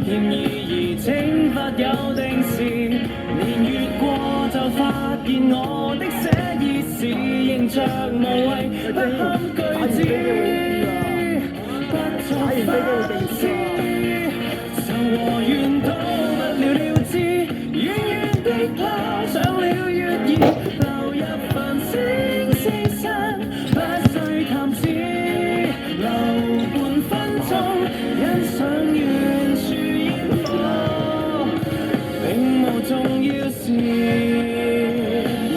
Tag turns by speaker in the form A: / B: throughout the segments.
A: 然而而懲罰有定時，年月過就發現我的寫意是仍着無謂不堪句子，不作反思，就和緣都不了了之，遠遠的拋上了月兒，流入繁星四散，不需談資，留半分鐘欣賞遠處煙火，並無重要事，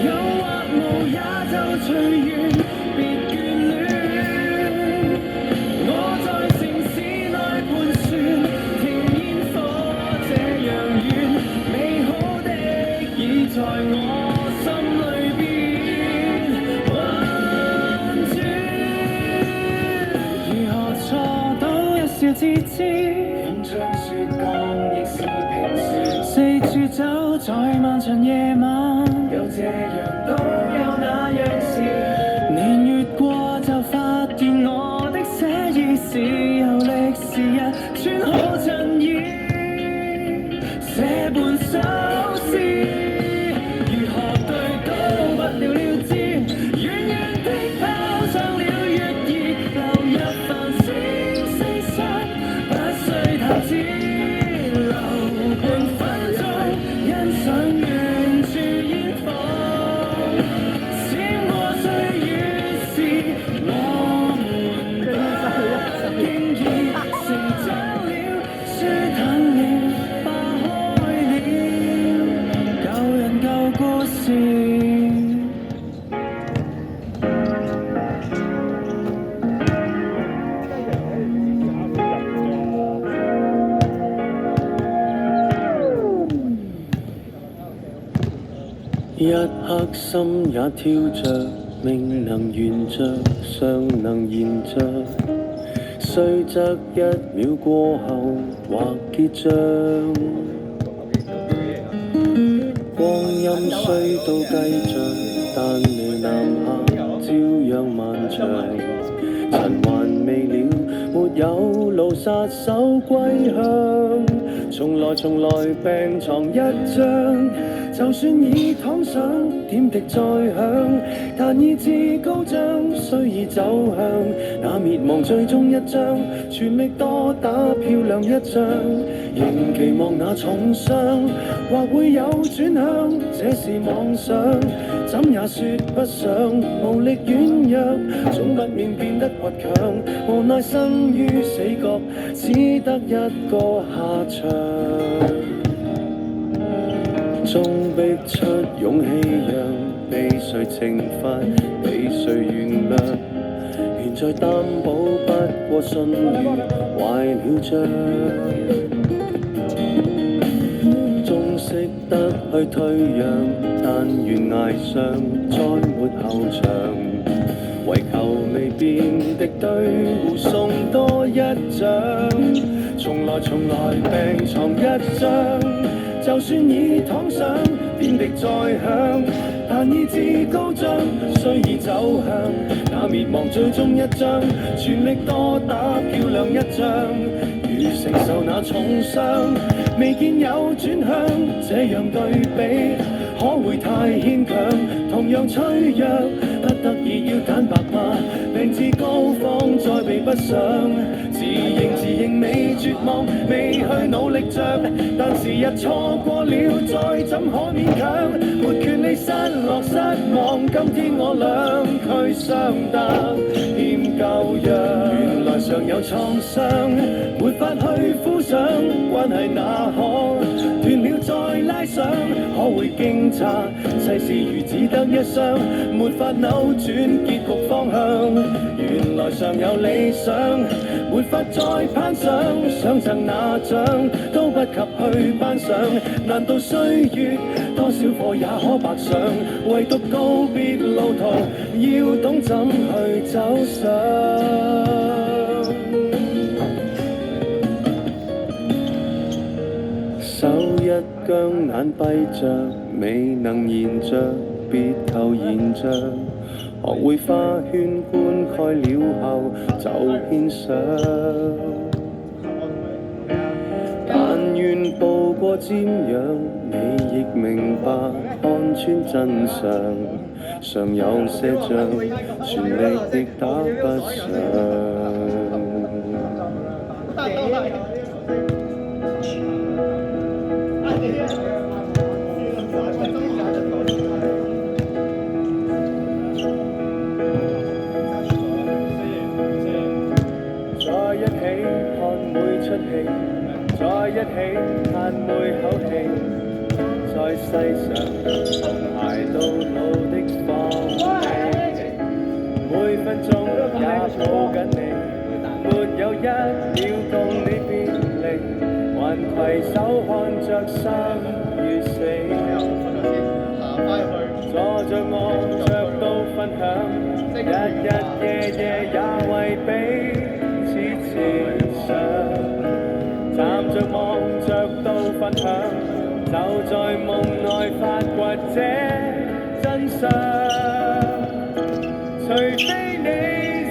A: 有或無也就隨緣，別眷戀。我在城市內盤旋，聽煙火這樣遠，美好的已在我心裏邊運轉。如何錯到一笑置之？風吹雪降亦是平時，四處走在漫長夜晚，有這樣都有那樣事。年月過就發現我的寫意是由歷時日穿好襯衣，寫半首詩，如何對都不了了之，遠遠的拋上了月兒，流入繁星四散，不需談資，留半分鐘欣賞遠處煙火，閃過歲月時，我們不經意成長了，舒坦了，花開了，舊人舊故事。一刻心也跳着，命能圓着，尚能延着，雖則一秒過後或結帳。光陰雖都繼續，但你南下照樣漫長。塵還未了，沒有路殺手歸鄉。從來病床一張，就算已躺上，點滴再響，但意志高漲，雖已走向那滅亡最終一章，全力多打漂亮一仗，仍期望那重傷或會有轉向，這是妄想，怎也說不上，無力軟弱，總不免變得倔強，無奈生於死角，只得一個下場。終逼出勇氣，讓被誰懲罰，被誰原諒，原在擔保不過信譽壞了帳。終識得去退讓，但懸崖上再沒後場，為求未變敵對，護送多一掌。從來病床一張，就算已躺上，點滴再響，但意志高漲，雖已走向那滅亡最終一章，全力多打漂亮一仗，如承受那重傷，未見有轉向，這樣對比可會太牽強？同樣脆弱，不得已要坦白嗎？病至高峰再比不上，自認未絕望，未去努力着，但時日錯過了，再怎可勉強？沒權利失落失望，今天我兩俱相得，欠舊樣。原來常有創傷，沒法去敷上，關係哪可斷了再拉上？可會驚詫？世事如只得一雙，沒法扭轉結局方向。原來常有理想，沒法再攀上，想贈那獎都不及去頒獎。難道歲月多少課也可白上？唯獨告別路途，要懂怎去走上。手一僵眼閉着，未能延着，別求延着。學會花圈灌溉了後就獻上，但過瞻仰，你亦明白看穿真相，常有些仗，全力亦打不上。在一起看每出戲，在一起嘆每口氣，在世上從捱到老的放棄，每分鐘也抱緊你，沒有一秒共你別離，還攜手看着生與死，坐着望着都分享，日日夜夜也為彼此設想，站着望着都分享，就在夢內發掘這真相。除非你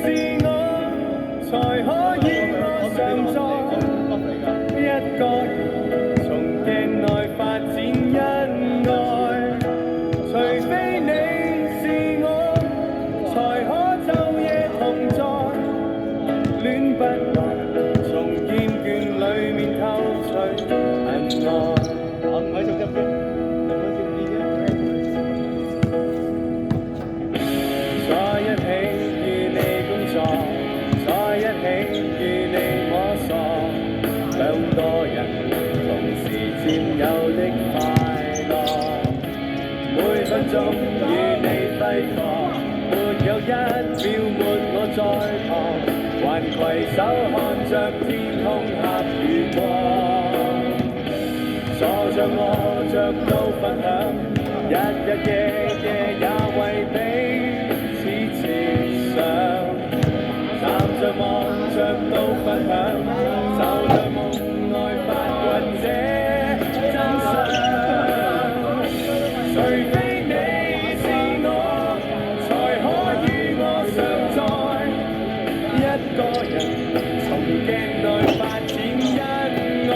A: 是我，才可以我常在一個人，從鏡內發展恩愛。除非你是我，才可晝夜同在，戀不來，從厭倦裡面偷取恩愛。在一起與你工作，在一起與你摸索，兩個人同時佔有的快樂。每分鐘與你揮霍，沒有一秒沒我在旁，還攜手看着天空黑與光。坐着卧着都分享，日日夜夜也為彼此設想，站着望着都分享，就在夢內發掘這真相。除非你是我，才可與我常在一個人，從鏡內發展恩愛。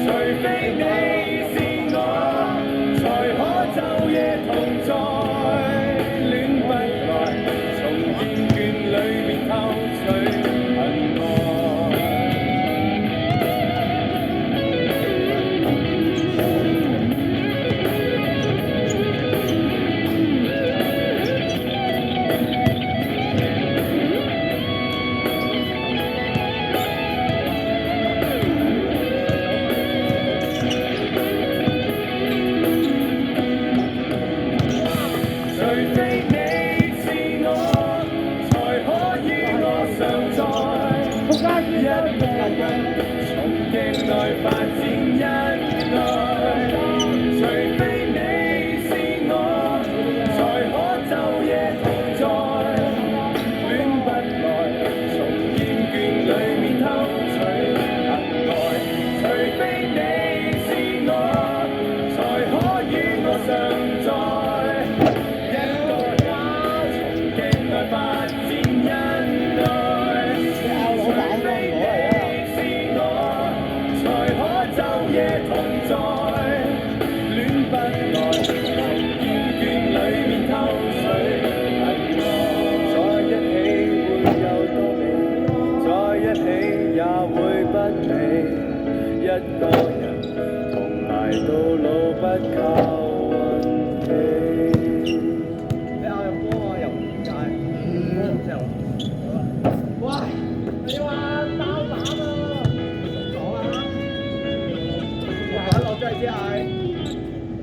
A: 除非你是我，才可晝夜同在，戀不來，從厭倦裡面偷取恩愛。除非你是我，才可與我常在一個人，從鏡內發展恩愛。除非你是我，才可晝夜同在，戀不來，從厭倦裡面偷取恩愛。除非你是我，才可與我常在。發展恩愛，除非你是我，才可晝夜同在，戀不來，從厭倦裡面偷取恩愛。在一起會有多美，在一起也會不美，一個人同捱到老不靠運氣。
B: 喂，你話包膽啊？講啊！我玩落真係只係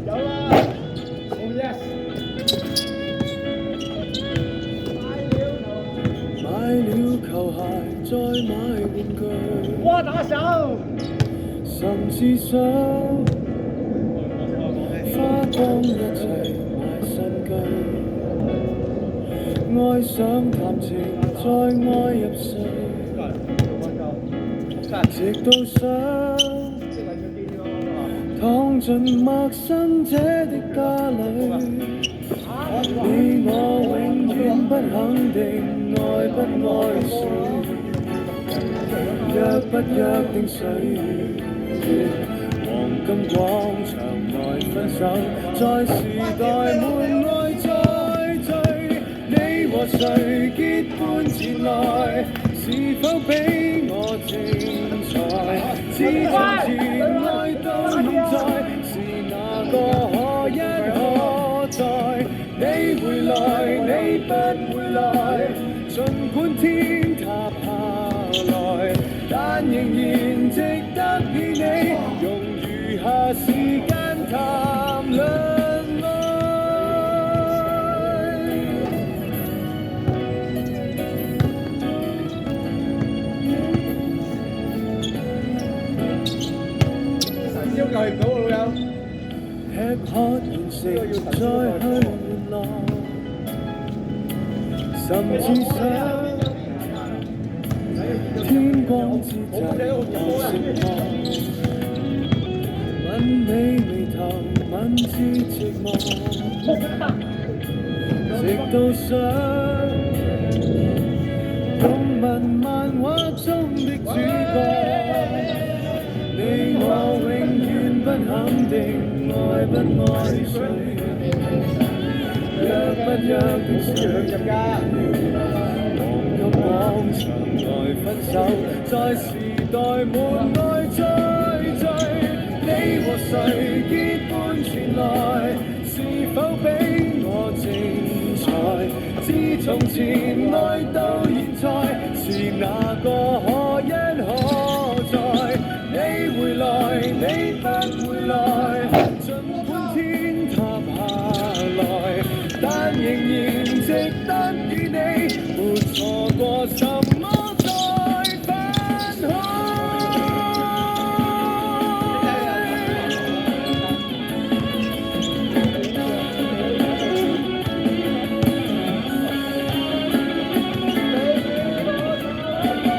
B: 有啦，Oh yes！
A: 買了球鞋，再買玩具。
B: 哇！打手，
A: 甚至想花光一切買新居。愛上談情，再愛入睡，直到想躺進陌生者的家裏。你我永遠不肯定愛不愛誰，約不約定誰月和金廣場內分手，在時代門外再聚。你和誰結伴前來？是否比我精彩？自從前愛到現在，是哪個可一可再？你回來，你不回來，儘管天塌下來，但仍然值得與你用餘下時間談論愛。
B: 神燒救唔到喎，老友。
A: 吃喝完食再去玩樂，甚至想天光之際我寂寞，吻你眉頭，吻至寂寞，直到想動物漫畫中的主角。你我永遠不肯定愛不愛誰，約不約定誰？黃金廣場內分手，在時代門外再聚。你和誰結伴前來？是否比我精彩？自從前愛到現在，是哪個可一可再？你回來，你不回來，儘管天塌下來，但仍然值得與你沒錯過什麼再分開。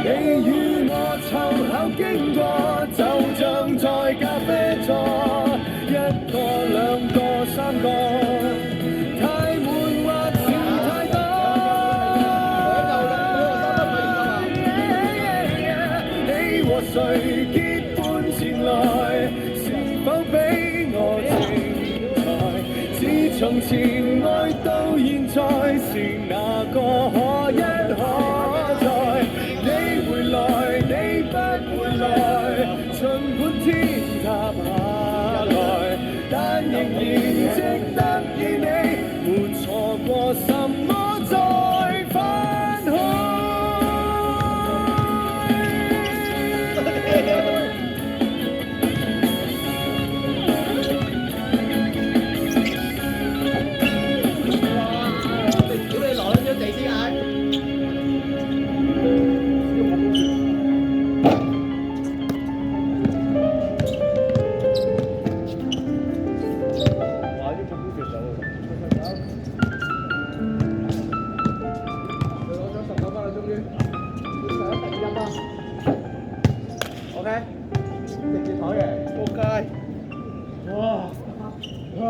A: 你與我湊巧經過，就像在咖啡座，一個兩個三個，太悶或是太多。你和誰結伴前來？是否比我精彩？自從前愛到現在，是哪個可一可再？你回來，你不回來，儘管天塌下來，但仍然值得與你沒錯過什麼再分開。
B: 屌你攞咗地先眼！哇！啲咁高條數，你攞咗19分啦，終於，你上咗第1啦。OK，直接台嘅，仆街！哇！哇！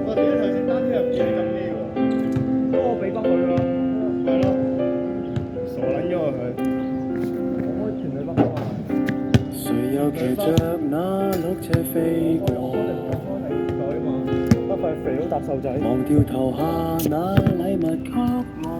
B: 我點解頭先單車入邊係咁機喎？幫我俾翻佢啦。係咯，傻撚咗啊佢！我可以傳你北啊嘛。
A: 誰又騎着那綠車飛過？
B: 袋嘛，不費肥佬搭瘦仔。
A: 忘掉投下那禮物給我。